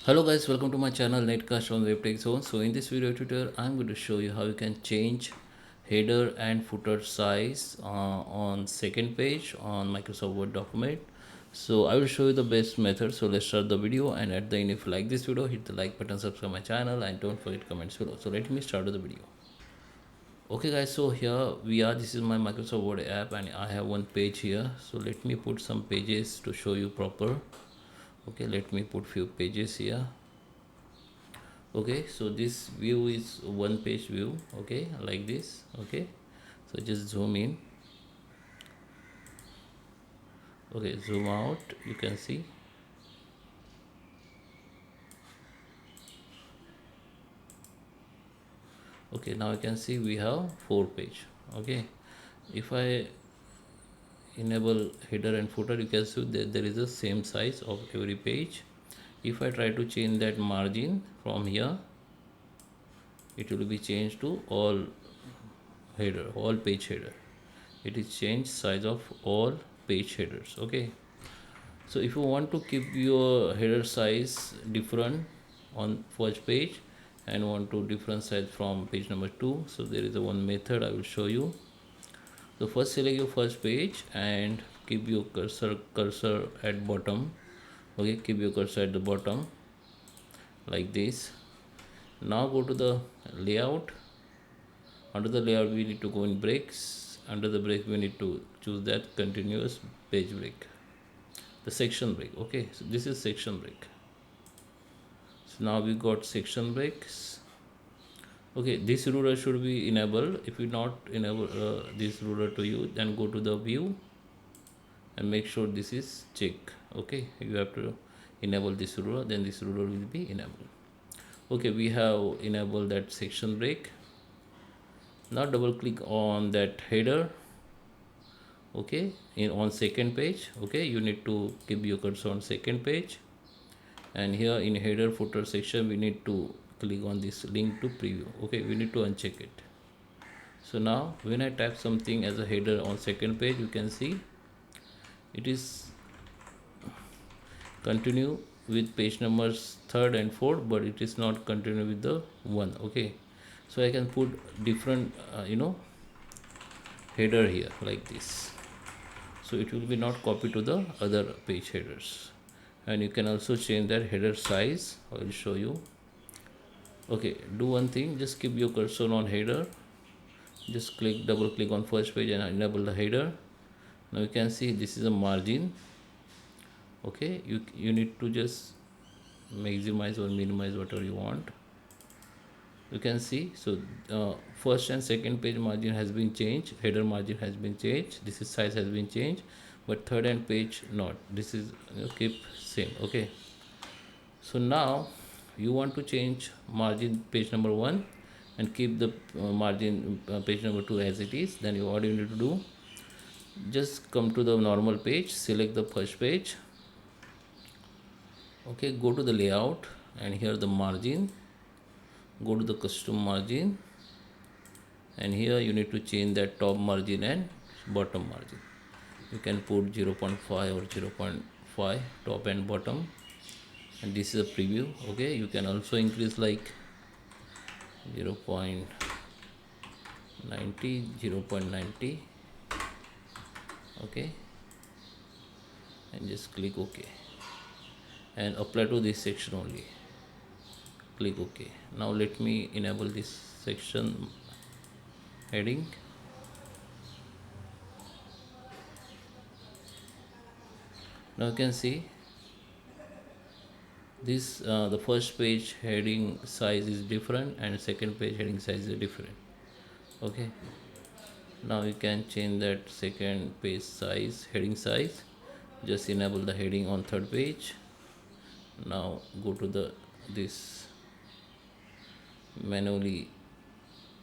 Hello guys, welcome to my channel Netcast on WebTech Zone. So in this video tutorial, I'm going to show you how you can change header and footer size on second page on Microsoft Word document. So I will show you the best method. So let's start the video, and at the end, if you like this video, hit the like button, subscribe my channel, and don't forget comments below. So let me start with the video. Okay guys, so here we are. This is my Microsoft Word app and I have one page here. So let me put some pages to show you proper. Okay, let me put few pages here. Okay, so this view is one page view. Okay, like this. Okay, so just zoom in. Okay, zoom out, you can see. Okay, now you can see we have 4 page. Okay, if I enable header and footer, you can see that there is the same size of every page. If I try to change that margin from here, it will be changed to all header, all page header. It is changed size of all page headers. Okay, so if you want to keep your header size different on first page and want to different size from page number 2, so there is a one method I will show you. So first select your first page and keep your cursor at bottom. Okay, keep your cursor at the bottom like this. Now go to the layout. Under the layout we need to go in breaks. Under the break we need to choose that continuous page break, the section break. Okay, so this is section break. So now we got section breaks. Okay, this ruler should be enabled. If you not enable this ruler to you, then go to the view and make sure this is check. Okay, you have to enable this ruler, then this ruler will be enabled. Okay, we have enabled that section break. Now double click on that header. Okay, in on second page. Okay, you need to keep your cursor on second page, and here in header footer section we need to click on this link to preview. Okay, we need to uncheck it. So now when I type something as a header on second page, you can see it is continue with page numbers third and fourth, but it is not continue with the one. Okay, so I can put different header here like this, so it will be not copied to the other page headers. And you can also change that header size. I will show you. Okay, do one thing, just keep your cursor on header, just double click on first page and enable the header. Now you can see this is a margin. Okay, you need to just maximize or minimize whatever you want. You can see, so first and second page margin has been changed, header margin has been changed, this is size has been changed, but third and page not. This is keep same. Okay, so now you want to change margin page number 1 and keep the margin page number 2 as it is. Then what you need to do, just come to the normal page, select the first page. Okay, go to the layout and here the margin, go to the custom margin, and here you need to change that top margin and bottom margin. You can put 0.5 or 0.5 top and bottom, and this is a preview. Okay, you can also increase like 0.90, 0.90. Okay, and just click OK and apply to this section only. Click OK. Now let me enable this section heading. Now you can see this the first page heading size is different and second page heading size is different. Okay, now you can change that second page size, heading size. Just enable the heading on third page. Now go to the this manually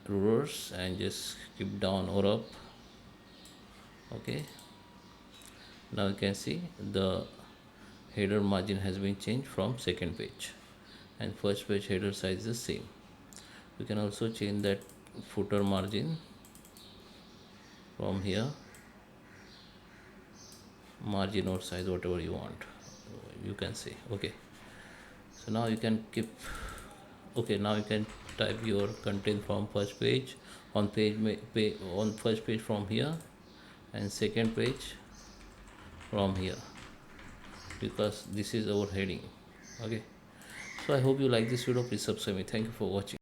rulers and just keep down or up. Okay, now you can see the header margin has been changed from second page, and first page header size is the same. You can also change that footer margin from here, margin or size whatever you want, you can say. Okay, So now you can keep, okay, now you can type your content from first page, on on first page from here, and second page from here, because this is our heading. Okay, so I hope you like this video. Please subscribe me. Thank you for watching.